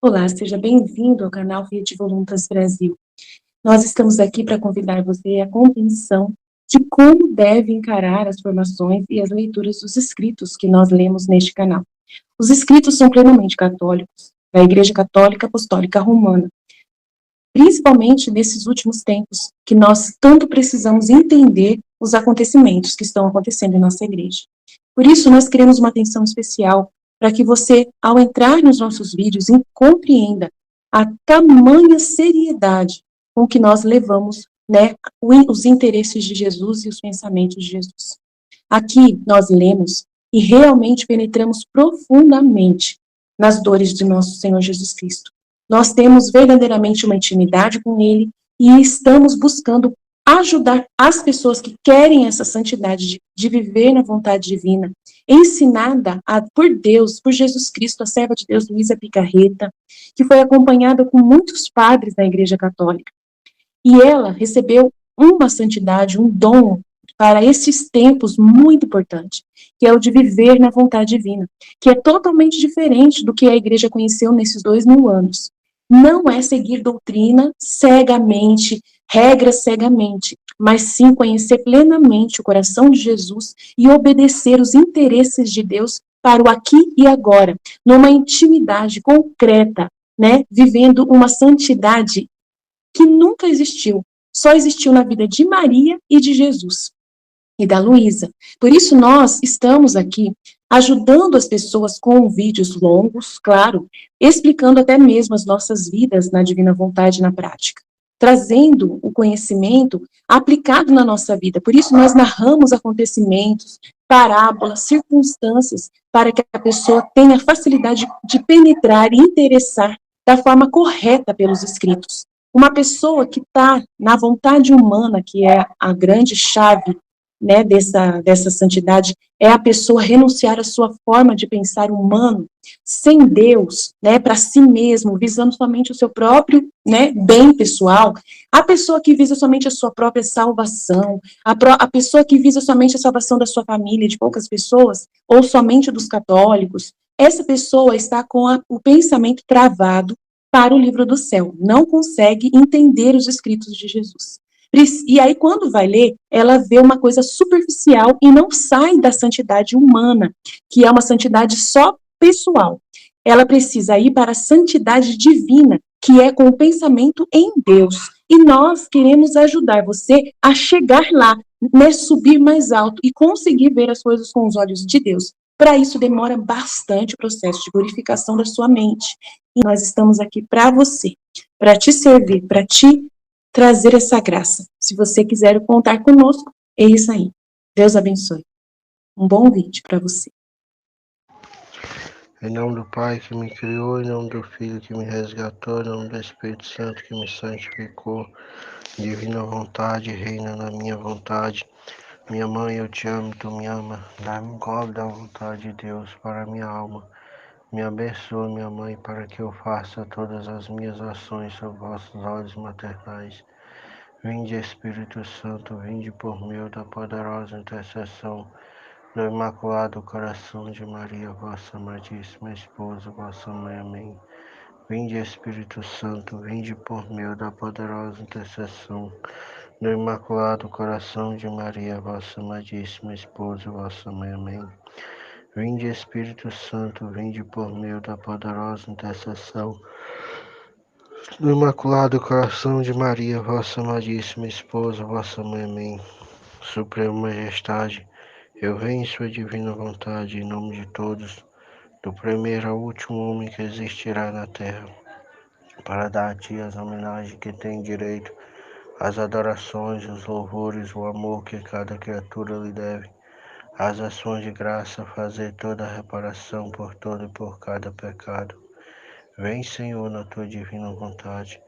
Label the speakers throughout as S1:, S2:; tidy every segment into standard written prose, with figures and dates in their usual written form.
S1: Olá, seja bem-vindo ao canal Rede Voluntas Brasil. Nós estamos aqui para convidar você à compreensão de como deve encarar as formações e as leituras dos escritos que nós lemos neste canal. Os escritos são plenamente católicos, da Igreja Católica Apostólica Romana, principalmente nesses últimos tempos, que nós tanto precisamos entender os acontecimentos que estão acontecendo em nossa igreja. Por isso, nós queremos uma atenção especial para que você, ao entrar nos nossos vídeos, compreenda a tamanha seriedade com que nós levamos, né, os interesses de Jesus e os pensamentos de Jesus. Aqui nós lemos e realmente penetramos profundamente nas dores de nosso Senhor Jesus Cristo. Nós temos verdadeiramente uma intimidade com Ele e estamos buscando ajudar as pessoas que querem essa santidade de viver na vontade divina, ensinada por Deus, por Jesus Cristo, a serva de Deus, Luísa Picarreta, que foi acompanhada com muitos padres da Igreja Católica. E ela recebeu uma santidade, um dom para esses tempos muito importante, que é o de viver na vontade divina, que é totalmente diferente do que a igreja conheceu nesses 2000 anos. Não é seguir doutrina cegamente, regras cegamente, mas sim conhecer plenamente o coração de Jesus e obedecer os interesses de Deus para o aqui e agora, numa intimidade concreta, né, vivendo uma santidade que nunca existiu, só existiu na vida de Maria e de Jesus e da Luísa. Por isso nós estamos aqui ajudando as pessoas com vídeos longos, claro, explicando até mesmo as nossas vidas na divina vontade na prática, trazendo o conhecimento aplicado na nossa vida. Por isso nós narramos acontecimentos, parábolas, circunstâncias, para que a pessoa tenha facilidade de penetrar e interessar da forma correta pelos escritos. Uma pessoa que está na vontade humana, que é a grande chave, né, dessa santidade, é a pessoa renunciar à sua forma de pensar humano, sem Deus, né, para si mesmo, visando somente o seu próprio, né, bem pessoal. A pessoa que visa somente a sua própria salvação, a pessoa que visa somente a salvação da sua família, de poucas pessoas, ou somente dos católicos, essa pessoa está com o pensamento travado para o livro do céu, não consegue entender os escritos de Jesus. E aí, quando vai ler, ela vê uma coisa superficial e não sai da santidade humana, que é uma santidade só pessoal. Ela precisa ir para a santidade divina, que é com o pensamento em Deus. E nós queremos ajudar você a chegar lá, né, subir mais alto e conseguir ver as coisas com os olhos de Deus. Para isso, demora bastante o processo de purificação da sua mente. E nós estamos aqui para você, para te servir, para te trazer essa graça. Se você quiser contar conosco, é isso aí. Deus abençoe. Um bom vídeo para você.
S2: Em nome do Pai que me criou, em nome do Filho que me resgatou, em nome do Espírito Santo que me santificou, divina vontade reina na minha vontade. Minha mãe, eu te amo, tu me ama. Dá-me um gole da vontade de Deus para a minha alma. Me abençoa, minha mãe, para que eu faça todas as minhas ações sob vossos olhos maternais. Vinde, Espírito Santo, vinde por meio da poderosa intercessão do Imaculado Coração de Maria, vossa amadíssima esposa, vossa mãe. Amém. Vinde, Espírito Santo, vinde por meio da poderosa intercessão do Imaculado Coração de Maria, vossa amadíssima esposa, vossa mãe. Amém. Vinde, Espírito Santo, vinde por meio da poderosa intercessão do Imaculado Coração de Maria, vossa amadíssima esposa, vossa mãe. Amém. Suprema Majestade, eu venho em sua divina vontade, em nome de todos, do primeiro ao último homem que existirá na terra, para dar a ti as homenagens que tem direito, as adorações, os louvores, o amor que cada criatura lhe deve, as ações de graça, fazer toda a reparação por todo e por cada pecado. Vem, Senhor, na tua divina vontade,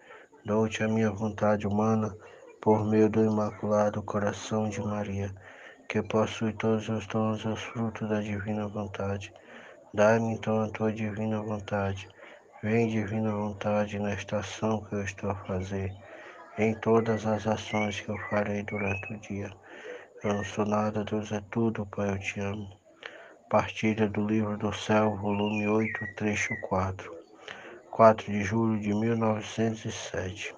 S2: dou-te a minha vontade humana, por meio do Imaculado Coração de Maria, que possui todos os dons e os frutos da divina vontade. Dai-me então a tua divina vontade. Vem, divina vontade, nesta ação que eu estou a fazer, em todas as ações que eu farei durante o dia. Eu não sou nada, Deus é tudo, Pai, eu te amo. Partida do Livro do Céu, volume 8, trecho 4. 4 de julho de 1907.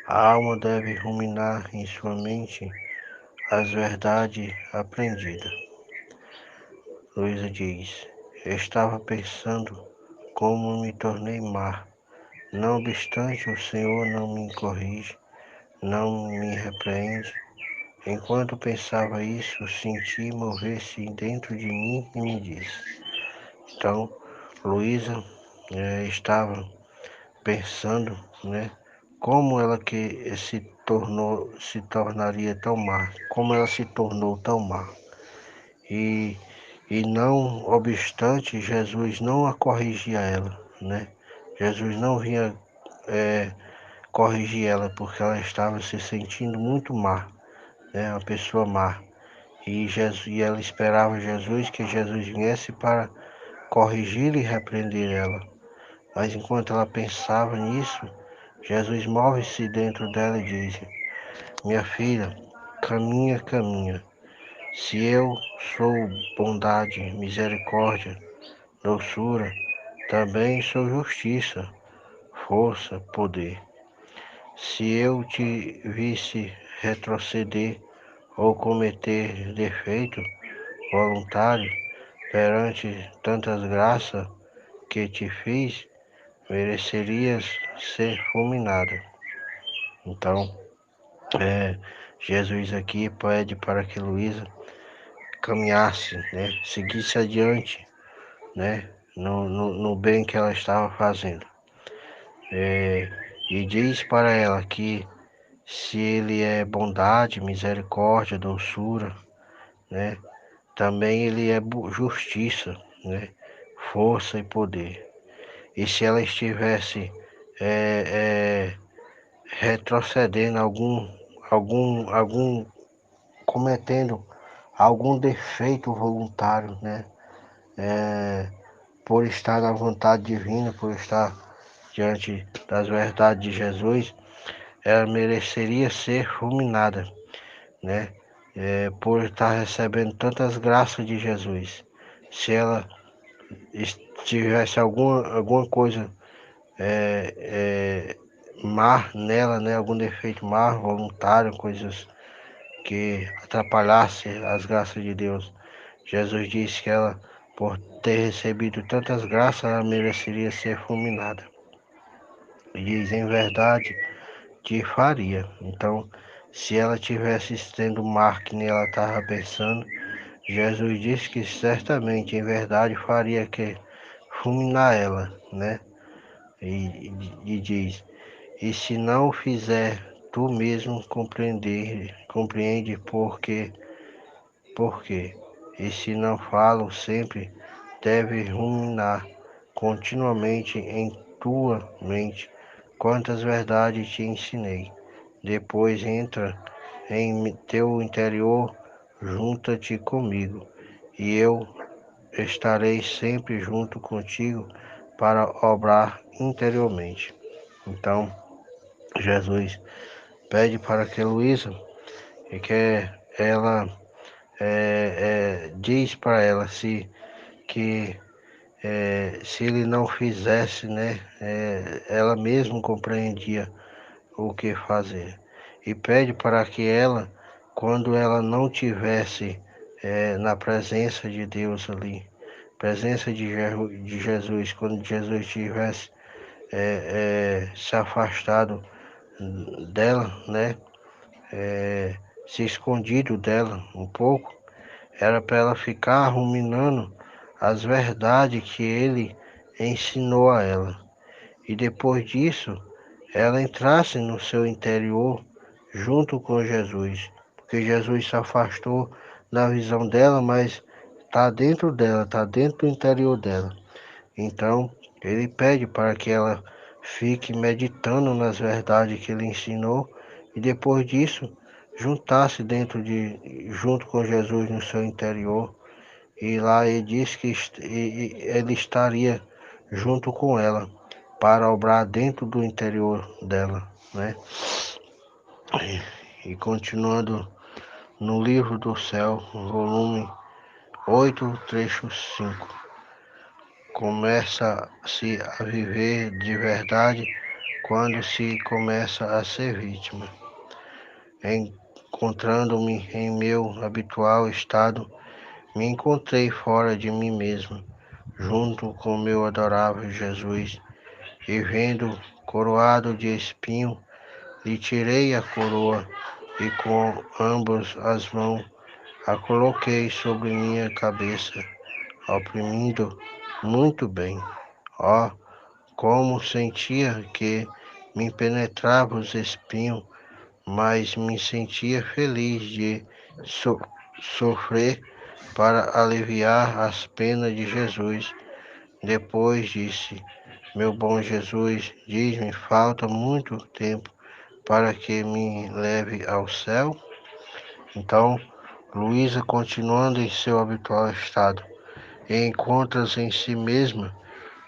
S2: A alma deve ruminar em sua mente as verdades aprendidas. Luísa diz: eu estava pensando como me tornei mar. Não obstante, o Senhor não me corrige, não me repreende. Enquanto pensava isso, senti mover-se dentro de mim e me disse. Então, Luísa estava pensando, como ela que se tornaria tão má, como ela se tornou tão má. E, e não obstante, Jesus não a corrigia ela, Jesus não vinha corrigir ela porque ela estava se sentindo muito má, uma pessoa má. E ela esperava que Jesus viesse para corrigir e repreender ela. Mas enquanto ela pensava nisso, Jesus move-se dentro dela e diz: minha filha, caminha, caminha. Se eu sou bondade, misericórdia, doçura, também sou justiça, força, poder. Se eu te visse retroceder ou cometer defeito voluntário perante tantas graças que te fiz, merecerias ser fulminada. Então, Jesus aqui pede para que Luísa caminhasse, seguisse adiante, no bem que ela estava fazendo. E diz para ela que se ele é bondade, misericórdia, doçura, também ele é justiça, força e poder. E se ela estivesse retrocedendo cometendo algum defeito voluntário, por estar na vontade divina, por estar diante das verdades de Jesus, ela mereceria ser fulminada, por estar recebendo tantas graças de Jesus. Se ela tivesse alguma coisa má nela, algum defeito má, voluntário, coisas que atrapalhasse as graças de Deus. Jesus disse que ela, por ter recebido tantas graças, ela mereceria ser fulminada. E diz, em verdade, te faria. Então, se ela tivesse tendo o mar que nem ela estava pensando, Jesus disse que certamente, em verdade, faria que fulminar ela, E diz, e se não o fizer, tu mesmo compreende porque, e se não falo sempre, deve ruminar continuamente em tua mente quantas verdades te ensinei. Depois entra em teu interior, junta-te comigo, e eu estarei sempre junto contigo para obrar interiormente. Então, Jesus pede para que Luísa, e que ela diz para ela se ele não fizesse, ela mesma compreendia o que fazer. E pede para que ela, quando ela não tivesse na presença de Deus ali, presença de Jesus, quando Jesus tivesse se afastado dela, se escondido dela um pouco, era para ela ficar ruminando as verdades que ele ensinou a ela. E depois disso, ela entrasse no seu interior junto com Jesus, porque Jesus se afastou da visão dela, mas está dentro dela, está dentro do interior dela. Então, ele pede para que ela fique meditando nas verdades que ele ensinou e depois disso juntasse junto com Jesus no seu interior. E lá ele diz que ele estaria junto com ela para obrar dentro do interior dela, E continuando no livro do céu, volume 8, trecho 5. Começa-se a viver de verdade quando se começa a ser vítima. Encontrando-me em meu habitual estado, me encontrei fora de mim mesmo, junto com meu adorável Jesus, e vendo coroado de espinho, lhe tirei a coroa e com ambas as mãos a coloquei sobre minha cabeça, oprimindo muito bem. Ó, como sentia que me penetrava os espinhos, mas me sentia feliz de sofrer para aliviar as penas de Jesus. Depois disse: Meu bom Jesus, diz-me, falta muito tempo para que me leve ao céu? Então, Luísa, continuando em seu habitual estado, encontra-se em si mesma,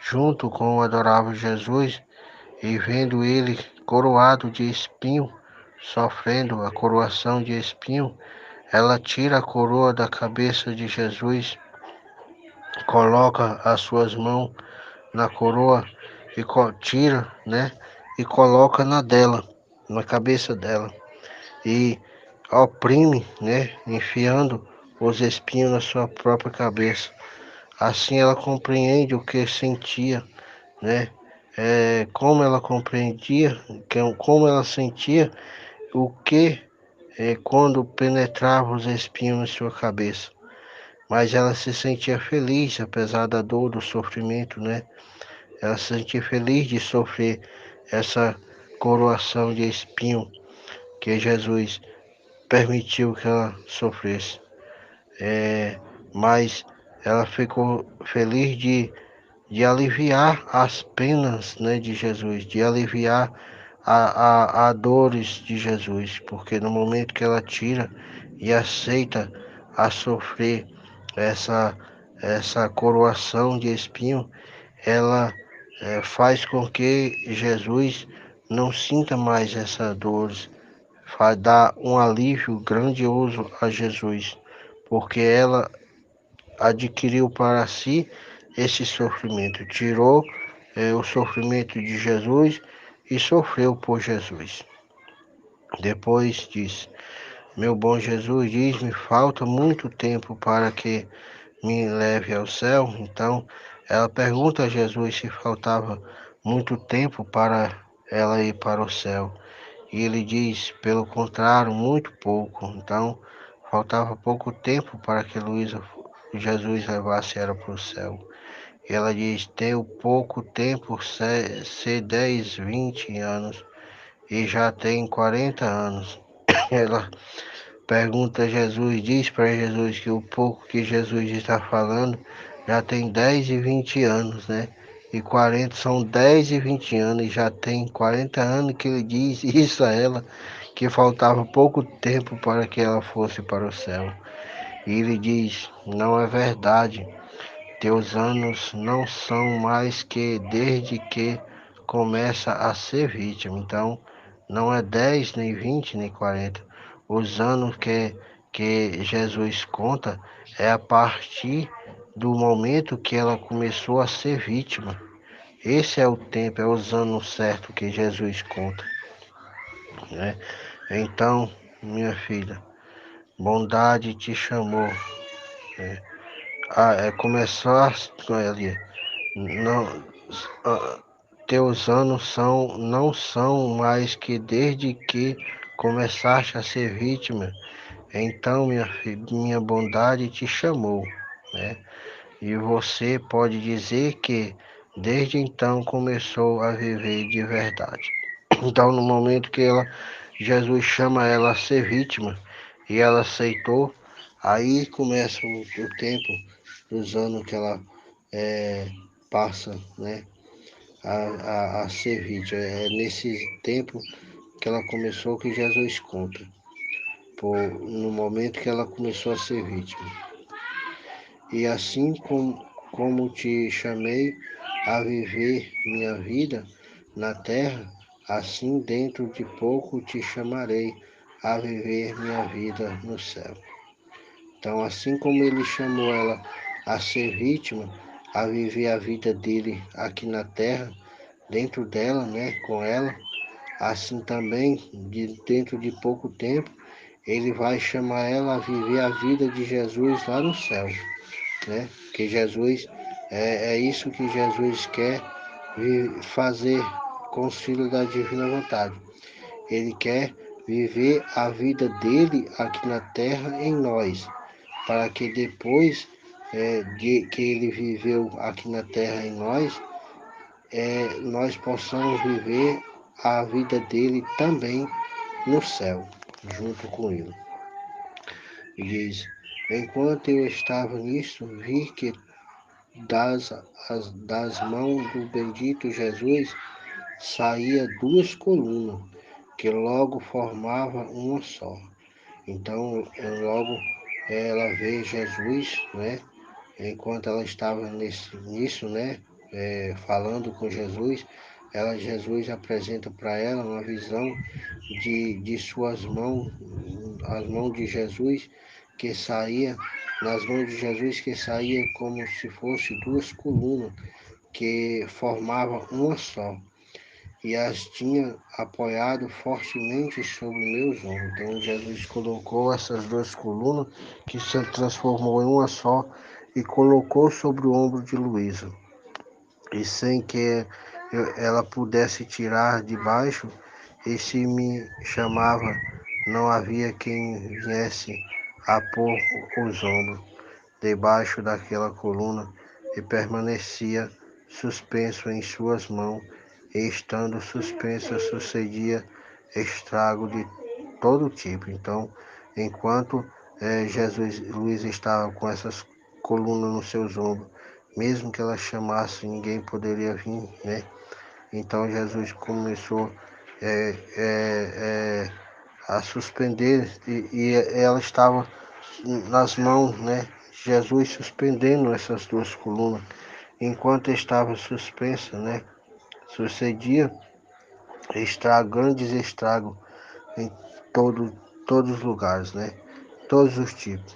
S2: junto com o adorável Jesus, e vendo ele coroado de espinho, sofrendo a coroação de espinho, ela tira a coroa da cabeça de Jesus, coloca as suas mãos na coroa e tira, né, e coloca na cabeça dela, e oprime, né, enfiando os espinhos na sua própria cabeça. Assim ela compreende o que sentia, né? Como ela compreendia, como ela sentia o que quando penetrava os espinhos em sua cabeça. Mas ela se sentia feliz, apesar da dor, do sofrimento, né? Ela se sentia feliz de sofrer essa coroação de espinho que Jesus permitiu que ela sofresse. Mas ela ficou feliz de aliviar as penas, né, de Jesus, de aliviar a dores de Jesus, porque no momento que ela tira e aceita a sofrer essa, essa coroação de espinho, ela faz com que Jesus não sinta mais essa dores, dá um alívio grandioso a Jesus, porque ela adquiriu para si esse sofrimento, tirou o sofrimento de Jesus e sofreu por Jesus. Depois disse: Meu bom Jesus, diz-me, falta muito tempo para que me leve ao céu. Então ela pergunta a Jesus se faltava muito tempo para ela ir para o céu. E ele diz, pelo contrário, muito pouco. Então faltava pouco tempo para que Jesus levasse ela para o céu. E ela diz: Tenho pouco tempo, se 10, 20 anos, e já tem 40 anos. Ela pergunta a Jesus, diz para Jesus que o pouco que Jesus está falando já tem 10 e 20 anos, né? E 40 são 10 e 20 anos, e já tem 40 anos que ele diz isso a ela, que faltava pouco tempo para que ela fosse para o céu. E ele diz: Não é verdade. Teus anos não são mais que desde que começa a ser vítima. Então, não é 10, nem 20, nem 40. Os anos que Jesus conta é a partir do momento que ela começou a ser vítima. Esse é o tempo, é os anos certos que Jesus conta, né? Então, minha filha, bondade te chamou, né? Começar ali. Não, ah, teus anos não são mais que desde que começaste a ser vítima. Então, minha bondade te chamou, né? E você pode dizer que desde então começou a viver de verdade. Então, no momento que Jesus chama ela a ser vítima e ela aceitou, aí começa o tempo dos anos que ela passa, né, a ser vítima. É nesse tempo que ela começou que Jesus conta, no momento que ela começou a ser vítima. E assim como te chamei a viver minha vida na terra, assim dentro de pouco te chamarei a viver minha vida no céu. Então, assim como ele chamou ela a ser vítima, a viver a vida dele aqui na terra, dentro dela, né, com ela, assim também, dentro de pouco tempo, ele vai chamar ela a viver a vida de Jesus lá no céu, né? Que Jesus, é isso que Jesus quer fazer com os filhos da divina vontade. Ele quer viver a vida dele aqui na terra em nós, para que depois de que ele viveu aqui na terra em nós, nós possamos viver a vida dele também no céu, junto com ele. E diz: enquanto eu estava nisso, vi que das mãos do bendito Jesus saía duas colunas, que logo formavam uma só. Então, logo ela vê Jesus, né? Enquanto ela estava nisso, né? Falando com Jesus, Jesus apresenta para ela uma visão de suas mãos, as mãos de Jesus que saía, nas mãos de Jesus que saía como se fosse duas colunas que formavam uma só e as tinha apoiado fortemente sobre meus ombros. Então Jesus colocou essas duas colunas que se transformou em uma só e colocou sobre o ombro de Luísa. E sem que ela pudesse tirar de baixo, e se me chamava, não havia quem viesse a pôr os ombros debaixo daquela coluna e permanecia suspenso em suas mãos, e estando suspenso sucedia estrago de todo tipo. Então, enquanto Luiz estava com essas colunas nos seus ombros, mesmo que ela chamasse, ninguém poderia vir, né? Então Jesus começou é, é, é, a suspender e ela estava nas mãos, né? Jesus suspendendo essas duas colunas, enquanto estava suspensa, né? Sucedia grandes estragos em todos os lugares, né? Todos os tipos.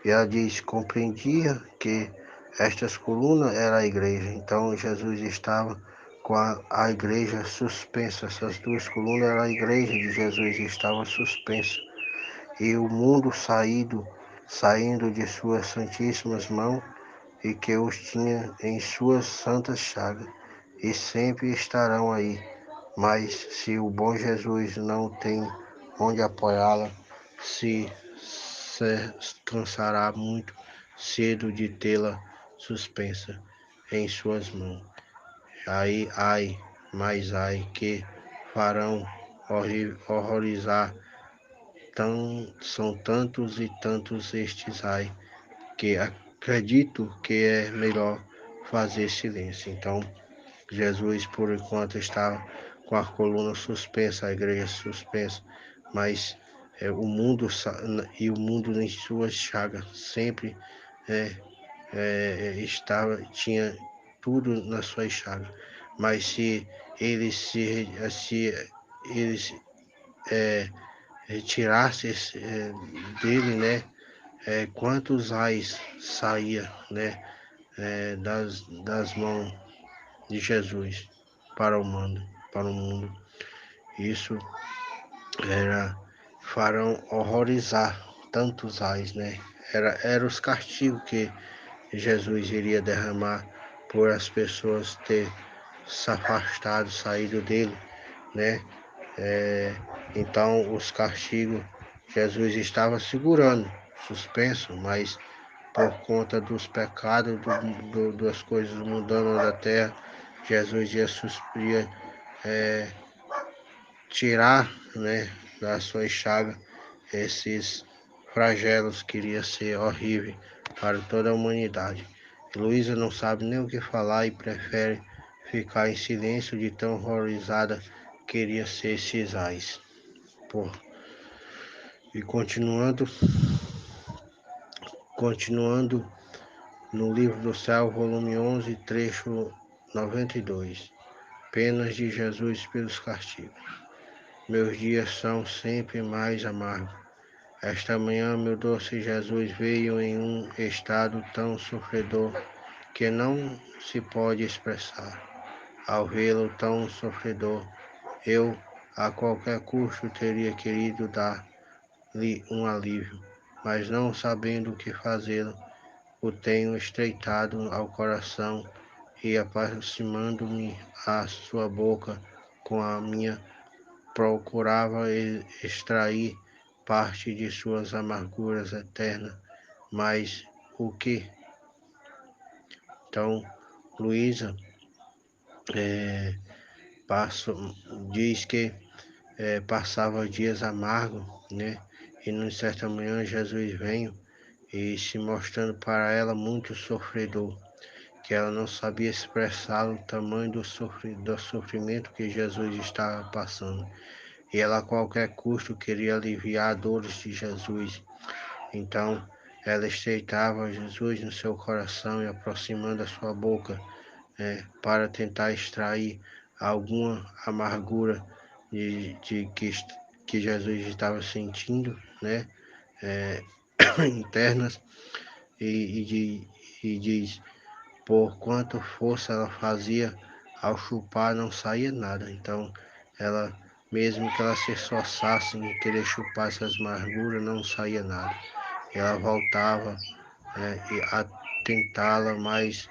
S2: E ela diz, compreendia que estas colunas eram a igreja. Então Jesus estava com a igreja suspensa. Essas duas colunas eram a igreja de Jesus e estava suspensa. E o mundo saindo de suas santíssimas mãos, e que os tinha em suas santas chagas, e sempre estarão aí. Mas se o bom Jesus não tem onde apoiá-la, se cansará muito cedo de tê-la suspensa em suas mãos. Aí, ai, mais ai, que farão horrorizar. São tantos e tantos estes ai, que acredito que é melhor fazer silêncio. Então, Jesus, por enquanto, estava com a coluna suspensa, a igreja suspensa, mas o mundo em suas chagas sempre tinha tudo nas suas chagas. Mas se eles retirasse dele, né, quantos ais saía, né, das mãos de Jesus para o mundo. Isso era farão horrorizar tantos ais, né? Era os castigos que Jesus iria derramar por as pessoas ter se afastado, saído dele, né? Então os castigos Jesus estava segurando, suspenso, mas por conta dos pecados, das coisas mudando da terra, Jesus ia tirar, né, da sua chaga esses flagelos que iria ser horrível para toda a humanidade. Luísa não sabe nem o que falar e prefere ficar em silêncio de tão horrorizada que iria ser esses ais. Pô. E continuando no livro do céu, volume 11, trecho 92. Penas de Jesus pelos castigos. meus dias são sempre mais amargos. Esta manhã, meu doce Jesus veio em um estado tão sofredor que não se pode expressar. Ao vê-lo tão sofredor, eu, a qualquer custo, teria querido dar-lhe um alívio, mas não sabendo o que fazê-lo, o tenho estreitado ao coração e, aproximando-me à sua boca com a minha, procurava extrair parte de suas amarguras eternas. Mas o que? Então, Luísa diz que passava dias amargos, né? E numa certa manhã Jesus veio e se mostrando para ela muito sofredor, que ela não sabia expressar o tamanho do sofrimento que Jesus estava passando. E ela a qualquer custo queria aliviar as dores de Jesus. Então ela estreitava Jesus no seu coração e aproximando a sua boca, para tentar extrair alguma amargura de que Jesus estava sentindo, né? É, internas, e diz, por quanto força ela fazia, ao chupar não saía nada. Então ela, mesmo que ela se esforçasse em querer chupar essas amarguras, não saía nada. E ela voltava, e a tentá-la, mais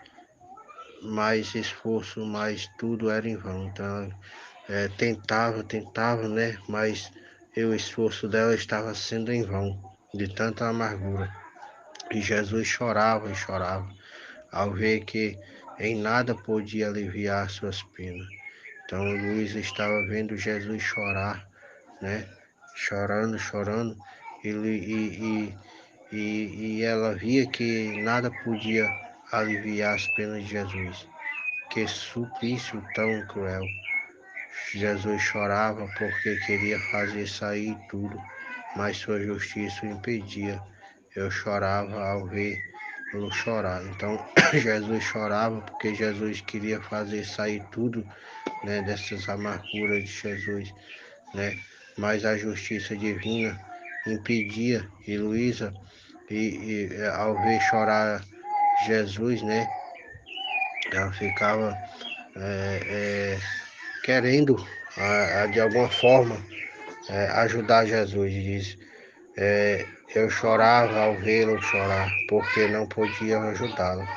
S2: esforço, mas tudo era em vão. Então ela tentava, né? Mas o esforço dela estava sendo em vão, de tanta amargura. E Jesus chorava e chorava, ao ver que em nada podia aliviar suas penas. Então Luísa estava vendo Jesus chorar, né? Chorando, e ela via que nada podia aliviar as penas de Jesus. Que suplício tão cruel! Jesus chorava porque queria fazer sair tudo, mas sua justiça o impedia. Eu chorava ao vê-lo chorar. Então Jesus chorava porque Jesus queria fazer sair tudo, né, dessas amarguras de Jesus, né? Mas a justiça divina impedia. E Luísa, ao ver chorar Jesus, né, ela ficava é, é, querendo, de alguma forma, ajudar Jesus. Diz, eu chorava ao vê-lo chorar, porque não podia ajudá-lo.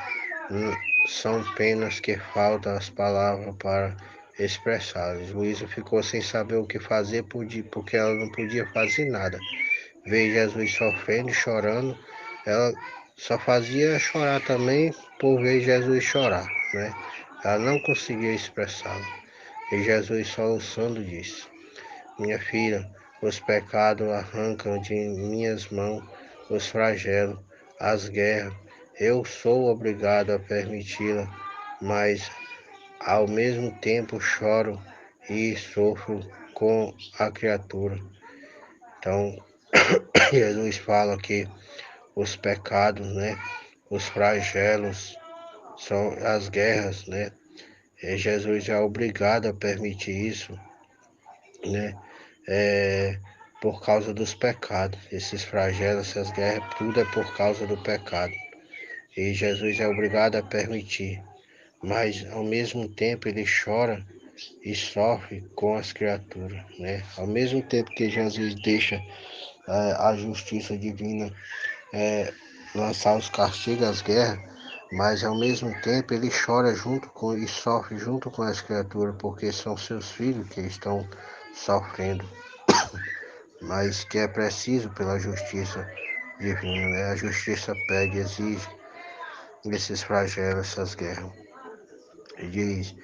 S2: São penas que faltam as palavras para expressá-las. Luísa ficou sem saber o que fazer, porque ela não podia fazer nada. Ver Jesus sofrendo e chorando, ela só fazia chorar também por ver Jesus chorar, né? Ela não conseguia expressá-lo. E Jesus soluçando disse, minha filha, os pecados arrancam de minhas mãos os flagelos, as guerras. Eu sou obrigado a permiti-la, mas ao mesmo tempo choro e sofro com a criatura. Então, Jesus fala que os pecados, né, os flagelos, são as guerras, né? E Jesus é obrigado a permitir isso, né? É, por causa dos pecados. Esses flagelos, essas guerras, tudo é por causa do pecado. E Jesus é obrigado a permitir. Mas ao mesmo tempo ele chora e sofre com as criaturas, né? Ao mesmo tempo que Jesus deixa a justiça divina lançar os castigos, as guerras, mas ao mesmo tempo ele chora junto com e sofre junto com as criaturas, porque são seus filhos que estão sofrendo, mas que é preciso pela justiça divina, né? A justiça pede, exige esses flagelos, essas guerras. E diz,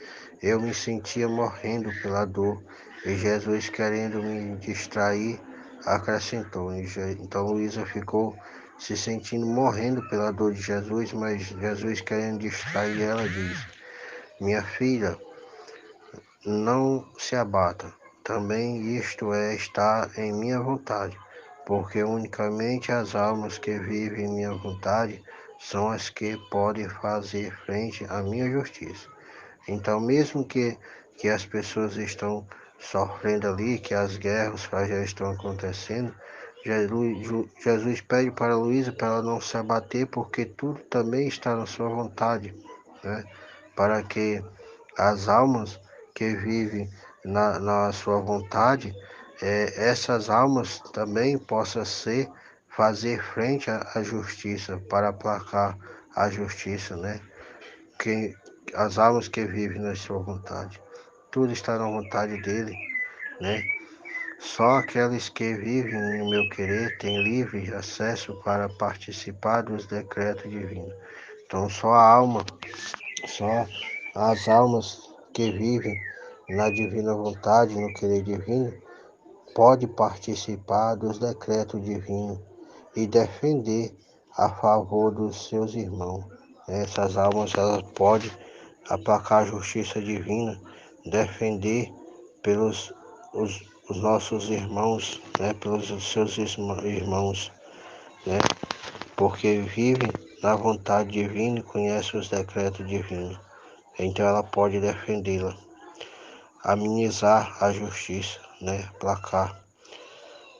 S2: eu me sentia morrendo pela dor, e Jesus, querendo me distrair, acrescentou. Então Luísa ficou se sentindo morrendo pela dor de Jesus, mas Jesus, querendo distrair ela, diz, minha filha, não se abata. Também isto está em minha vontade, porque unicamente as almas que vivem em minha vontade são as que podem fazer frente à minha justiça. Então, mesmo que as pessoas estão sofrendo ali, que as guerras já estão acontecendo, Jesus pede para Luísa para ela não se abater, porque tudo também está na sua vontade, né? Para que as almas que vivem na sua vontade, essas almas também possam fazer frente à justiça, para aplacar a justiça, né? Que as almas que vivem na sua vontade, tudo está na vontade dele, né? Só aqueles que vivem no meu querer têm livre acesso para participar dos decretos divinos. Então, só as almas que vivem na divina vontade, no querer divino, pode participar dos decretos divinos e defender a favor dos seus irmãos. Essas almas elas podem aplacar a justiça divina, defender pelos os nossos irmãos, né, pelos seus irmãos, né, porque vivem na vontade divina e conhecem os decretos divinos. Então ela pode defendê-la, amenizar a justiça, né, placar.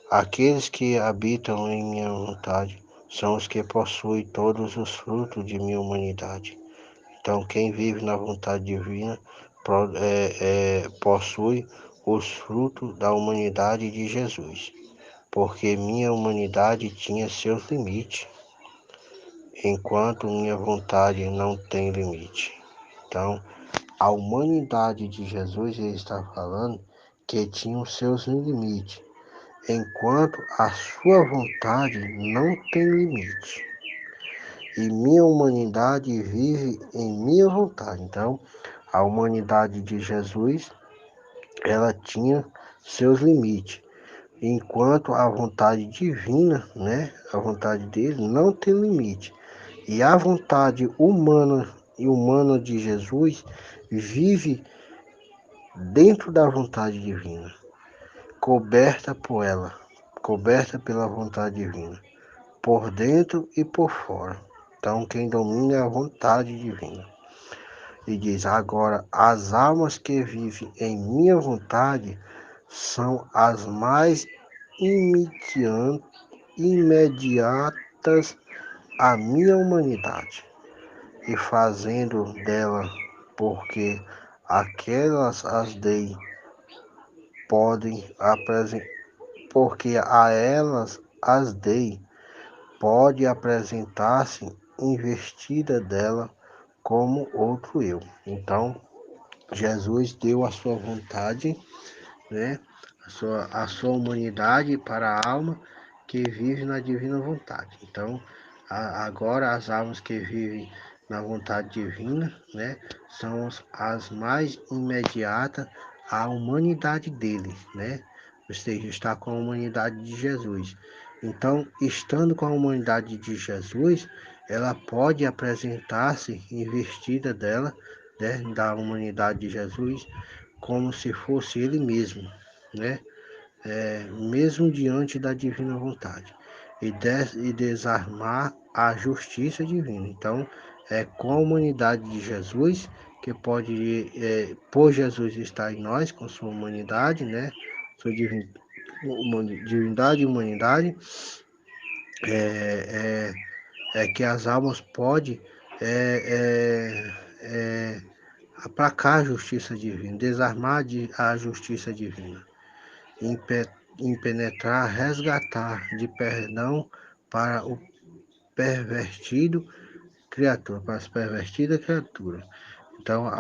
S2: Aqueles que habitam em minha vontade são os que possuem todos os frutos de minha humanidade. Então, quem vive na vontade divina possui os frutos da humanidade de Jesus, porque minha humanidade tinha seus limites, enquanto minha vontade não tem limite. Então, a humanidade de Jesus, ele está falando que tinha os seus limites, enquanto a sua vontade não tem limite. E minha humanidade vive em minha vontade. Então, a humanidade de Jesus, ela tinha seus limites, enquanto a vontade divina, né, a vontade dele não tem limite. E a vontade humana de Jesus vive dentro da vontade divina, coberta por ela, coberta pela vontade divina, por dentro e por fora. Então, quem domina é a vontade divina. E diz: agora, as almas que vivem em minha vontade são as mais imediatas à minha humanidade, e fazendo dela, porque aquelas as dei, podem apresentar, porque a elas as dei, pode apresentar-se investida dela como outro eu. Então, Jesus deu a sua vontade, né, a sua humanidade para a alma que vive na divina vontade. Então, agora as almas que vivem na vontade divina, né, são as mais imediatas à humanidade dele, né? Ou seja, está com a humanidade de Jesus. Então, estando com a humanidade de Jesus, ela pode apresentar-se investida dela, né, da humanidade de Jesus, como se fosse ele mesmo, né? Mesmo diante da divina vontade, e desarmar a justiça divina. Então, é com a humanidade de Jesus, que pode, por Jesus estar em nós, com sua humanidade, né? Sua divindade e humanidade, que as almas podem aplacar a justiça divina, desarmar a justiça divina, impenetrar, resgatar de perdão para o pervertido criatura, para as pervertidas criaturas. Então,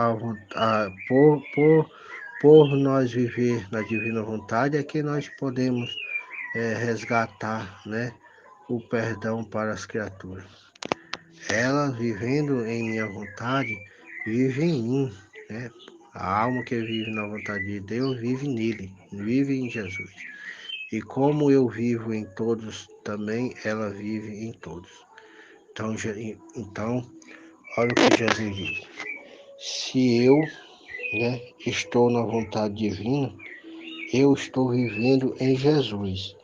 S2: por nós viver na divina vontade, é que nós podemos resgatar, né, o perdão para as criaturas. Elas, vivendo em minha vontade, vive em mim, né? A alma que vive na vontade de Deus vive nele, vive em Jesus. E como eu vivo em todos, também ela vive em todos. Então, olha o que Jesus diz. Se eu, né, estou na vontade divina, eu estou vivendo em Jesus.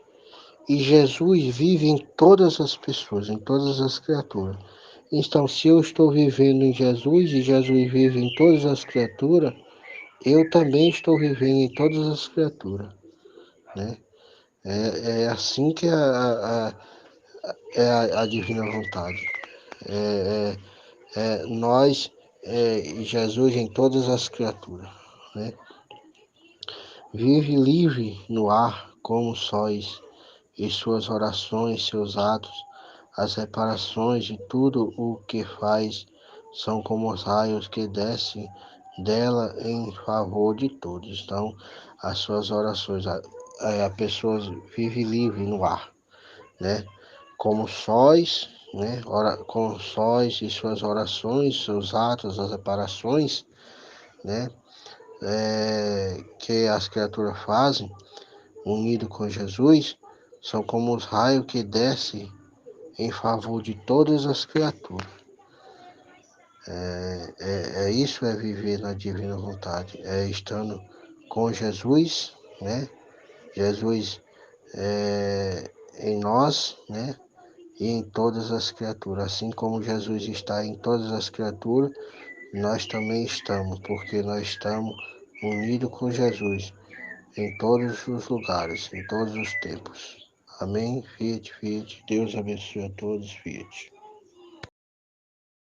S2: E Jesus vive em todas as pessoas, em todas as criaturas. Então, se eu estou vivendo em Jesus e Jesus vive em todas as criaturas, eu também estou vivendo em todas as criaturas, né? É assim que é a divina vontade. É, nós, Jesus em todas as criaturas, né? Vive livre no ar como sóis, e suas orações, seus atos, as reparações de tudo o que faz são como os raios que descem dela em favor de todos. Então, as suas orações, a pessoa vive livre no ar, né? Como sóis, né? Como sóis e suas orações, seus atos, as reparações, né? Que as criaturas fazem, unido com Jesus, são como os raios que descem em favor de todas as criaturas. Isso é viver na divina vontade, é estando com Jesus, né? Jesus em nós, né? E em todas as criaturas. Assim como Jesus está em todas as criaturas, nós também estamos, porque nós estamos unidos com Jesus em todos os lugares, em todos os tempos. Amém? Fiat, fiat. Deus abençoe a todos, fiat.